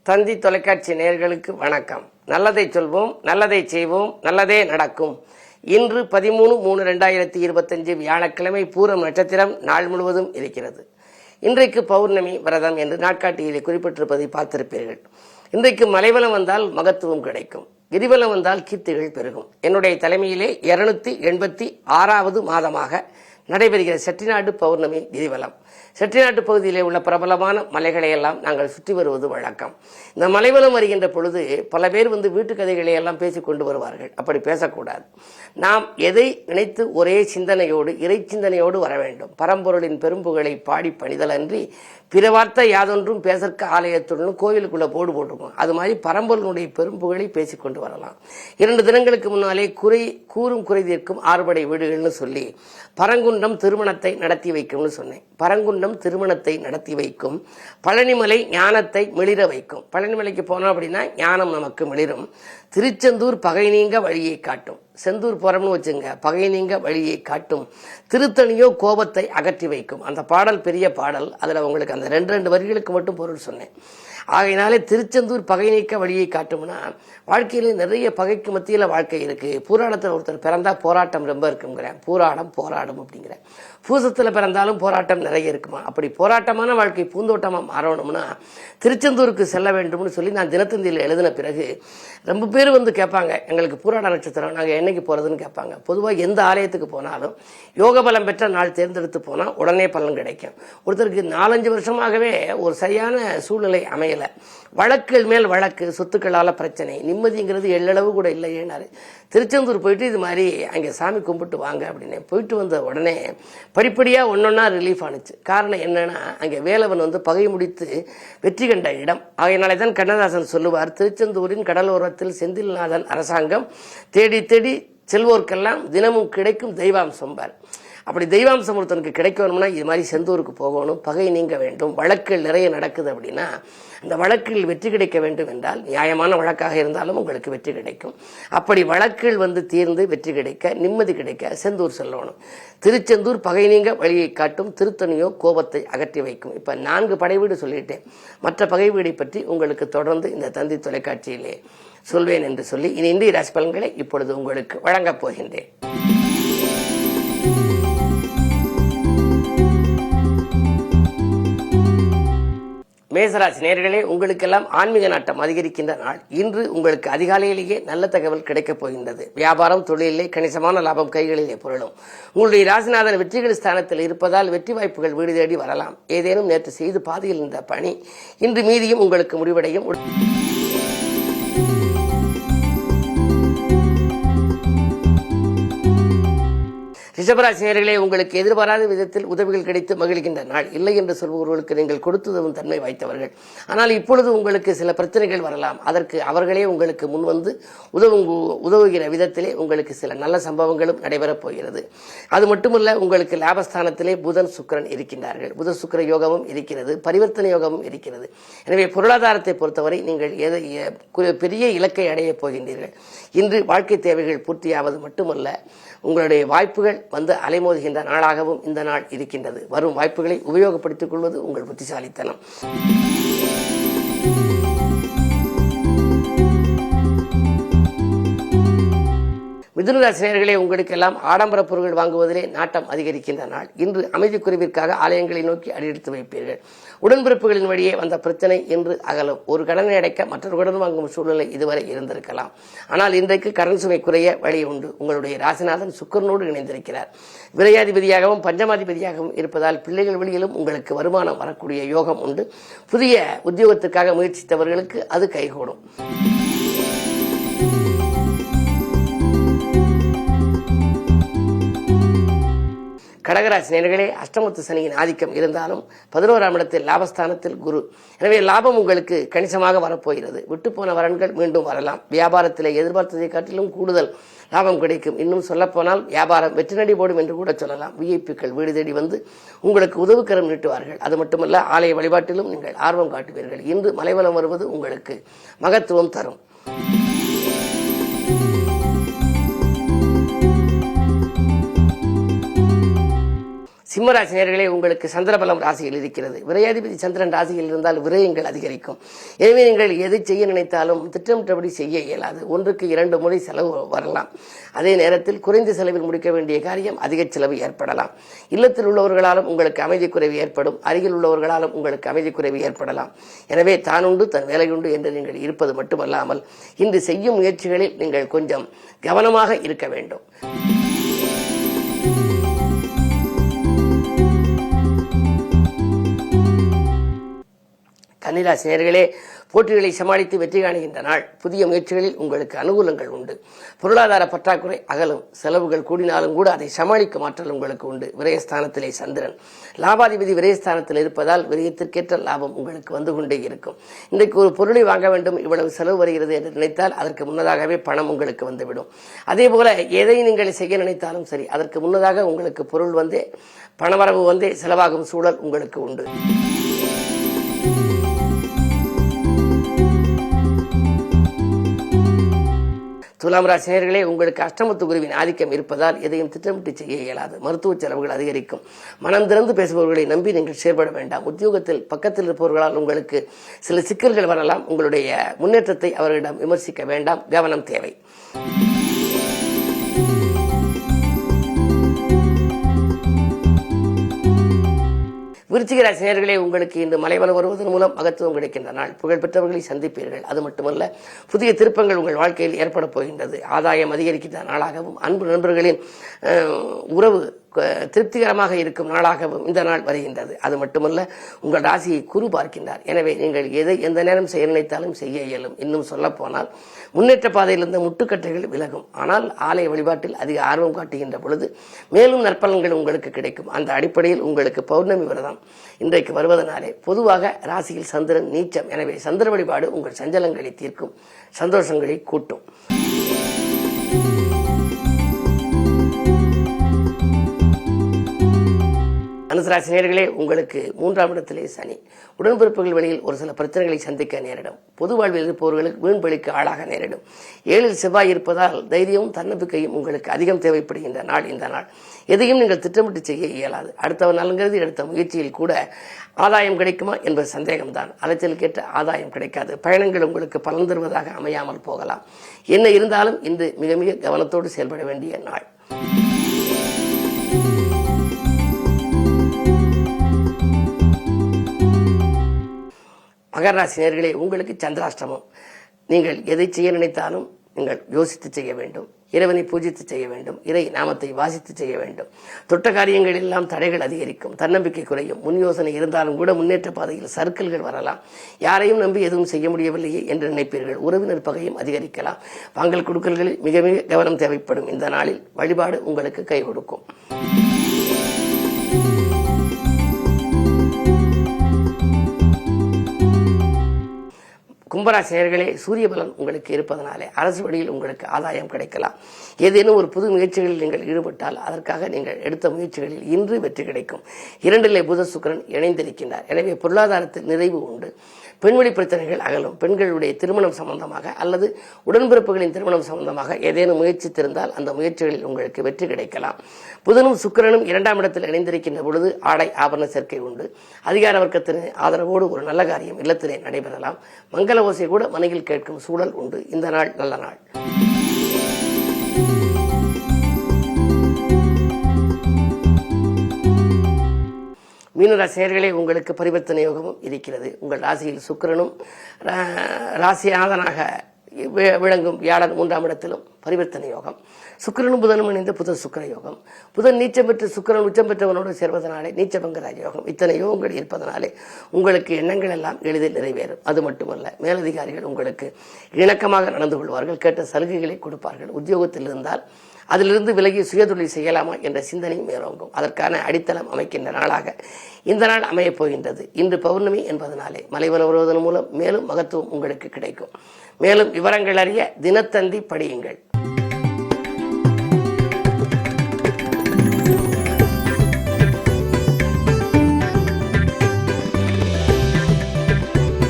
தந்தி தொலைக்காட்சி நேயர்களுக்கு வணக்கம். நல்லதை சொல்வோம், நல்லதை செய்வோம், நல்லதே நடக்கும். இன்று 13/3/2025 வியாழக்கிழமை, பூரம் நட்சத்திரம் நாள் முழுவதும் இருக்கிறது. இன்றைக்கு பௌர்ணமி விரதம் என்று நாட்காட்டியிலே குறிப்பிட்டிருப்பதை பார்த்திருப்பீர்கள். இன்றைக்கு மலைவலம் வந்தால் மகத்துவம் கிடைக்கும், கிரிவலம் வந்தால் கீர்த்திகள் பெருகும். என்னுடைய தலைமையிலே 286வது மாதமாக நடைபெறுகிற செட்டிநாடு பௌர்ணமி கிரிவலம். செட்டிநாட்டு பகுதியிலே உள்ள பிரபலமான மலைகளை எல்லாம் நாங்கள் சுற்றி வருவது வழக்கம். இந்த மலைவலம் வருகின்ற பொழுது பல பேர் வீட்டு கதைகளை எல்லாம் பேசி கொண்டு வருவார்கள். அப்படி பேசக்கூடாது. நாம் எதை நினைத்து ஒரே சிந்தனையோடு, இறை சிந்தனையோடு வர வேண்டும். பரம்பொருளின் பெரும்புகளை பாடி பணிதல் அன்றி பிற வார்த்தை யாதொன்றும் பேசற்க ஆலயத்துடன் கோவிலுக்குள்ள போட்டிருக்கோம். அது மாதிரி பரம்பொருளுடைய பெரும்புகளை பேசிக்கொண்டு வரலாம். 2 தினங்களுக்கு முன்னாலே கூறும் குறை தீர்க்கும் 6 படை வீடுகள்னு சொல்லி பரங்குன்றம் திருமணத்தை நடத்தி வைக்கும்னு சொன்னேன். பரங்குன்றம் திருமணத்தை நடத்தி வைக்கும், பழனிமலை ஞானத்தை மிளிர வைக்கும். பழனிமலைக்கு போனோம் அப்படின்னா ஞானம் நமக்கு மிளிரும். திருச்செந்தூர் பகை நீங்க வழியை காட்டும். செந்தூர் போறோம்னு வச்சுங்க, பகை நீங்க வழியை காட்டும். திருத்தணியோ கோபத்தை அகற்றி வைக்கும். அந்த பாடல் பெரிய பாடல். அதுல உங்களுக்கு அந்த 2 வரிகளுக்கு மட்டும் பொருள் சொன்னேன். ஆகையினாலே திருச்செந்தூர் பகை நீக்க வழியை காட்டும்னா, வாழ்க்கையில நிறைய பகைக்கு மத்தியில வாழ்க்கை இருக்கு. புராணத்தில் ஒருத்தர் பிறந்தா போராட்டம் ரொம்ப இருக்குங்கிறேன். போராடும் அப்படிங்கிற. பூசத்துல பிறந்தாலும் போராட்டம் நிறைய இருக்குமா. அப்படி போராட்டமான வாழ்க்கை பூந்தோட்டமா மாறணும்னா திருச்செந்தூருக்கு செல்ல வேண்டும்னு சொல்லி நான் தினத்தந்தியில் எழுதின பிறகு ரொம்ப பேர் கேட்பாங்க, எங்களுக்கு பூராட நட்சத்திரம் நாங்க என்னைக்கு போறதுன்னு கேட்பாங்க. பொதுவாக எந்த ஆலயத்துக்கு போனாலும் யோக பலம் பெற்ற நாள் தேர்ந்தெடுத்து போனா உடனே பலன் கிடைக்கும். ஒருத்தருக்கு 4-5 வருஷமாகவே ஒரு சரியான சூழ்நிலை அமையல. வழக்குகள் மேல் வழக்கு, சொத்துக்களால பிரச்சனை, நிம்மதிங்கிறது எள்ளளவு கூட இல்லையேனாரு. திருச்செந்தூர் போயிட்டு இது மாதிரி அங்கே சாமி கும்பிட்டு வாங்க அப்படின்னு போயிட்டு வந்த உடனே படிப்படியா ஒன்னொன்னா ரிலீஃப் ஆனிச்சு. காரணம் என்னன்னா, அங்கே வேலவன் பகை முடித்து வெற்றி கண்ட இடம். ஆகையினாலே தான் கண்ணதாசன் சொல்லுவார், திருச்செந்தூரின் கடலோரத்தில் செந்தில்நாதன் அரசாங்கம் தேடி தேடி செல்வோர்க்கெல்லாம் தினமும் கிடைக்கும் தெய்வாம்சம் பார். அப்படி தெய்வாம்சம் ஒருத்தனுக்கு கிடைக்கணும்னா இது மாதிரி செந்தூருக்கு போகணும், பகை நீங்க வேண்டும். வழக்குகள் நிறைய நடக்குது அப்படின்னா அந்த வழக்கில் வெற்றி கிடைக்க வேண்டும் என்றால் நியாயமான வழக்காக இருந்தாலும் உங்களுக்கு வெற்றி கிடைக்கும். அப்படி வழக்குகள் தீர்ந்து வெற்றி கிடைக்க, நிம்மதி கிடைக்க செந்தூர் செல்லணும். திருச்செந்தூர் பகை நீங்க வழியை காட்டும், திருத்தணியோ கோபத்தை அகற்றி வைக்கும். இப்ப 4 படை வீடு சொல்லிட்டேன். மற்ற பகை வீடை பற்றி உங்களுக்கு தொடர்ந்து இந்த தந்தி தொலைக்காட்சியிலே சொல்வேன் என்று சொல்லி இன்றைய ராசி பலன்களை இப்பொழுது உங்களுக்கு வழங்கப் போகின்றேன். மேசராசி நேயர்களே, உங்களுக்கெல்லாம் ஆன்மீக நாட்டம் அதிகரிக்கின்ற நாள். இன்று உங்களுக்கு அதிகாலையிலேயே நல்ல தகவல் கிடைக்கப் போகின்றது. வியாபாரம், தொழிலே கணிசமான லாபம் கைகளிலே புரளும். உங்களுடைய ராசிநாதன் வெற்றிகள் ஸ்தானத்தில் இருப்பதால் வெற்றி வாய்ப்புகள் வீடு தேடி வரலாம். ஏதேனும் நேற்று செய்து பாதியில் இருந்த பணி இன்று மீதியும் உங்களுக்கு முடிவடையும். ரிஷபராசி நேயர்களே, உங்களுக்கு எதிர்பாராத விதத்தில் உதவிகள் கிடைத்து மகிழ்கின்ற நாள். இல்லை என்று சொல்பவர்களுக்கு நீங்கள் கொடுத்துதவும் தன்மை வாய்த்தவர்கள். ஆனால் இப்பொழுது உங்களுக்கு சில பிரச்சனைகள் வரலாம். அதற்கு அவர்களே உங்களுக்கு முன்வந்து உதவுகிற விதத்திலே உங்களுக்கு சில நல்ல சம்பவங்களும் நடைபெறப் போகிறது. அது மட்டுமல்ல, உங்களுக்கு லாபஸ்தானத்திலே புதன் சுக்கிரன் இருக்கின்றார்கள். புத சுக்கிர யோகமும் இருக்கிறது, பரிவர்த்தனை யோகமும் இருக்கிறது. எனவே பொருளாதாரத்தை பொறுத்தவரை நீங்கள் பெரிய இலக்கை அடையப் போகின்றீர்கள். இன்று வாழ்க்கை தேவைகள் பூர்த்தியாவது மட்டுமல்ல, உங்களுடைய வாய்ப்புகள் அலைமோதுகின்ற நாளாகவும் இந்த நாள் இருக்கின்றது. வரும் வாய்ப்புகளை உபயோகப்படுத்திக் கொள்வது உங்கள் புத்திசாலித்தனம். மிதுனராசி நேயர்களே, உங்களுக்கு எல்லாம் ஆடம்பர பொருட்கள் வாங்குவதிலே நாட்டம் அதிகரிக்கின்ற நாள். இன்று அமைதி குறைவிற்காக ஆலயங்களை நோக்கி அடியெடுத்து வைப்பீர்கள். உடன்பிறப்புகளின் வழியே வந்த பிரச்சனை இன்று அகலும். ஒரு கடனை அடைக்க மற்றொரு கடன் வாங்கும் சூழ்நிலை இதுவரை இருந்திருக்கலாம். ஆனால் இன்றைக்கு கடன் சுமை குறைய வழி உண்டு. உங்களுடைய ராசிநாதன் சுக்கிரனோடு இணைந்திருக்கிறார். விரையாதிபதியாகவும் பஞ்சமாதிபதியாகவும் இருப்பதால் பிள்ளைகள் வழியிலும் உங்களுக்கு வருமானம் வரக்கூடிய யோகம் உண்டு. புதிய உத்தியோகத்திற்காக முயற்சித்தவர்களுக்கு அது கைகூடும். கடகராசி நேயர்களே, அஷ்டமத்து சனியின் ஆதிக்கம் இருந்தாலும் 11ஆம் இடத்தில் லாபஸ்தானத்தில் குரு. எனவே லாபம் உங்களுக்கு கணிசமாக வரப்போகிறது. விட்டுப்போன வரன்கள் மீண்டும் வரலாம். வியாபாரத்திலே எதிர்பார்த்ததை காட்டிலும் கூடுதல் லாபம் கிடைக்கும். இன்னும் சொல்லப்போனால் வியாபாரம் வெற்றி நடி போடும் என்று கூட சொல்லலாம். விஐபிக்கள் வீடு தேடி உங்களுக்கு உதவுக்கரம் நீட்டுவார்கள். அது மட்டுமல்ல, ஆலய வழிபாட்டிலும் நீங்கள் ஆர்வம் காட்டுவீர்கள். இன்று மலைவலம் வருவது உங்களுக்கு மகத்துவம் தரும். சிம்மராசி நேயர்களே, உங்களுக்கு சந்திரபலம் ராசியில் இருக்கிறது. விரையாதிபதி சந்திரன் ராசியில் இருந்தால் விரயங்கள் அதிகரிக்கும். எனவே நீங்கள் எதை செய்ய நினைத்தாலும் திட்டமிட்டபடி செய்ய இயலாது. 1க்கு 2 முறை செலவு வரலாம். அதே நேரத்தில் குறைந்த செலவில் முடிக்க வேண்டிய காரியம் அதிக செலவு ஏற்படலாம். இல்லத்தில் உள்ளவர்களாலும் உங்களுக்கு அமைதி குறைவு ஏற்படும். அருகில் உள்ளவர்களாலும் உங்களுக்கு அமைதி குறைவு ஏற்படலாம். எனவே தானுண்டு தன் வேலையுண்டு என்று நீங்கள் இருப்பது மட்டுமல்லாமல் இன்று செய்யும் முயற்சிகளில் நீங்கள் கொஞ்சம் கவனமாக இருக்க வேண்டும். கன்னிராசி நேயர்களே, போட்டிகளை சமாளித்து வெற்றி காணுகின்ற நாள். புதிய முயற்சிகளில் உங்களுக்கு அனுகூலங்கள் உண்டு. பொருளாதார பற்றாக்குறை அகலும். செலவுகள் கூடினாலும் கூட அதை சமாளிக்கும் ஆற்றல் உங்களுக்கு உண்டு. விரயஸ்தானத்திலே சந்திரன், லாபாதிபதி விரயஸ்தானத்தில் இருப்பதால் விரயத்திற்கேற்ற லாபம் உங்களுக்கு வந்து கொண்டே இருக்கும். இன்றைக்கு ஒரு பொருளை வாங்க வேண்டும், இவ்வளவு செலவு வருகிறது என்று நினைத்தால் அதற்கு முன்னதாகவே பணம் உங்களுக்கு வந்துவிடும். அதே போல எதை நீங்கள் செய்ய நினைத்தாலும் சரி, அதற்கு முன்னதாக உங்களுக்கு பொருள் வந்தே பணவரவு வந்தே செலவாகும் சூழல் உங்களுக்கு உண்டு. துலாம் ராசி நேயர்களே, உங்களுக்கு அஷ்டமத்து குருவின் ஆதிக்கம் இருப்பதால் எதையும் திட்டமிட்டு செய்ய இயலாது. மருத்துவ செலவுகள் அதிகரிக்கும். மனம் திறந்து பேசுபவர்களை நம்பி நீங்கள் செயல்பட வேண்டாம். உத்தியோகத்தில் பக்கத்தில் இருப்பவர்களால் உங்களுக்கு சில சிக்கல்கள் வரலாம். உங்களுடைய முன்னேற்றத்தை அவர்களிடம் விமர்சிக்க வேண்டாம். கவனம் தேவை. விருச்சிக ராசி நேயர்களே, உங்களுக்கு இன்று மலைவலம் வருவதன் மூலம் மகத்துவம் கிடைக்கின்ற நாள். புகழ்பெற்றவர்களை சந்திப்பீர்கள். அது மட்டுமல்ல, புதிய திருப்பங்கள் உங்கள் வாழ்க்கையில் ஏற்பட போகின்றது. ஆதாயம் அதிகரிக்கின்ற நாளாகவும் அன்பு நண்பர்களின் உறவு திருப்திகரமாக இருக்கும் நாளாகவும் இந்த நாள் வருகின்றது. அது மட்டுமல்ல, உங்கள் ராசியை குரு பார்க்கின்றார். எனவே நீங்கள் எதை எந்த நேரம் செய்ய நினைத்தாலும் செய்ய இயலும். இன்னும் சொல்ல போனால் முன்னேற்ற பாதையில் இருந்த முட்டுக்கட்டைகள் விலகும். ஆனால் ஆலய வழிபாட்டில் அதிக ஆர்வம் காட்டுகின்ற பொழுது மேலும் நற்பலன்கள் உங்களுக்கு கிடைக்கும். அந்த அடிப்படையில் உங்களுக்கு பௌர்ணமி விரதம் இன்றைக்கு வருவதனாலே பொதுவாக ராசியில் சந்திரன் நீச்சம். எனவே சந்திர வழிபாடு உங்கள் சஞ்சலங்களை தீர்க்கும், சந்தோஷங்களை கூட்டும். தனுசு ராசி நேயர்களே, உங்களுக்கு 3ஆம் இடத்திலே சனி. உடன்பிறப்புகள் வழியில் ஒரு சில பிரச்சனைகளை சந்திக்க நேரிடும். பொது வாழ்வில் இருப்பவர்களுக்கு வீண்பலிக்கு ஆளாக நேரிடும். 7இல் செவ்வாய் இருப்பதால் தைரியமும் தன்னம்பிக்கையும் உங்களுக்கு அதிகம் தேவைப்படுகின்ற நாள் இந்த நாள். எதையும் நீங்கள் திட்டமிட்டு செய்ய இயலாது. அடுத்தவன் நலங்கிறது எடுத்த முயற்சியில் கூட ஆதாயம் கிடைக்குமா என்பது சந்தேகம்தான். அலைச்சலுக்கேற்ற ஆதாயம் கிடைக்காது. பயணங்கள் உங்களுக்கு பலன் தருவதாக அமையாமல் போகலாம். என்ன இருந்தாலும் இன்று மிக மிக கவனத்தோடு செயல்பட வேண்டிய நாள். மகர ராசி நேயர்களே, உங்களுக்கு சந்திராஷ்டமம். நீங்கள் எதை செய்ய நினைத்தாலும் நீங்கள் யோசித்து செய்ய வேண்டும். இறைவனை பூஜித்து செய்ய வேண்டும். இறை நாமத்தை வாசித்து செய்ய வேண்டும். தொட்ட காரியங்கள் எல்லாம் தடைகள் அதிகரிக்கும். தன்னம்பிக்கை குறையும். முன் யோசனை இருந்தாலும் கூட முன்னேற்ற பாதையில் சறுக்கல்கள் வரலாம். யாரையும் நம்பி எதுவும் செய்ய முடியவில்லையே என்று நினைப்பீர்கள். உறவினர் பகையும் அதிகரிக்கலாம். வாங்கல் கொடுக்கல்களில் மிக மிக கவனம் தேவைப்படும். இந்த நாளில் வழிபாடு உங்களுக்கு கை கொடுக்கும். கும்பராசி நேயர்களே, சூரிய பலன் உங்களுக்கு இருப்பதனாலே அரசு வழியில் உங்களுக்கு ஆதாயம் கிடைக்கலாம். ஏதேனும் ஒரு புது முயற்சிகளில் நீங்கள் ஈடுபட்டால் அதற்காக நீங்கள் எடுத்த முயற்சிகளில் இன்று வெற்றி கிடைக்கும். 2இலே புத சுக்கிரன் இணைந்திருக்கின்றார். எனவே பொருளாதாரத்தில் நிறைவு உண்டு. பெண்வெளி பிரச்சனைகள் அகலும். பெண்களுடைய திருமணம் சம்பந்தமாக அல்லது உடன்பிறப்புகளின் திருமணம் சம்பந்தமாக ஏதேனும் முயற்சித்திருந்தால் அந்த முயற்சிகளில் உங்களுக்கு வெற்றி கிடைக்கலாம். புதனும் சுக்கிரனும் 2ஆம் இடத்தில் இணைந்திருக்கின்ற பொழுது ஆடை ஆபரண சேர்க்கை உண்டு. அதிகார வர்க்கத்தின் ஆதரவோடு ஒரு நல்ல காரியம் இல்லத்திலே நடைபெறலாம். மங்கள ஓசை கூட மனையில் கேட்கும் சூழல் உண்டு. இந்த நாள் நல்ல நாள். மீனராசி நேயர்களே, உங்களுக்கு பரிவர்த்தனை யோகமும் இருக்கிறது. உங்கள் ராசியில் சுக்கிரனும் ராசிநாதனாக விளங்கும் வியாழன் 3ஆம் இடத்திலும் பரிவர்த்தனை யோகம். சுக்கிரனும் புதனும் இணைந்து புத சுக்கிர யோகம். புதன் நீச்சம் பெற்று சுக்கிரன் உச்சம் பெற்றவனோடு சேர்வதனாலே நீச்சபங்க ராஜயோகம். இத்தனை யோகங்கள் இருப்பதனாலே உங்களுக்கு எண்ணங்கள் எல்லாம் எளிதில் நிறைவேறும். அது மட்டுமல்ல, மேலதிகாரிகள் உங்களுக்கு இணக்கமாக நடந்து கொள்வார்கள். கேட்ட சலுகைகளை கொடுப்பார்கள். உத்தியோகத்தில் இருந்தால் அதிலிருந்து விலகி சுயதொழில் செய்யலாமா என்ற சிந்தனை மேலோங்கும். அதற்கான அடித்தளம் அமைக்கின்ற நாளாக இந்த நாள் அமையப் போகின்றது. இன்று பௌர்ணமி என்பதனாலே மலைவலம் வருவதன் மூலம் மேலும் மகத்துவம் உங்களுக்கு கிடைக்கும். மேலும் விவரங்கள் அறிய தினத்தந்தி படியுங்கள்.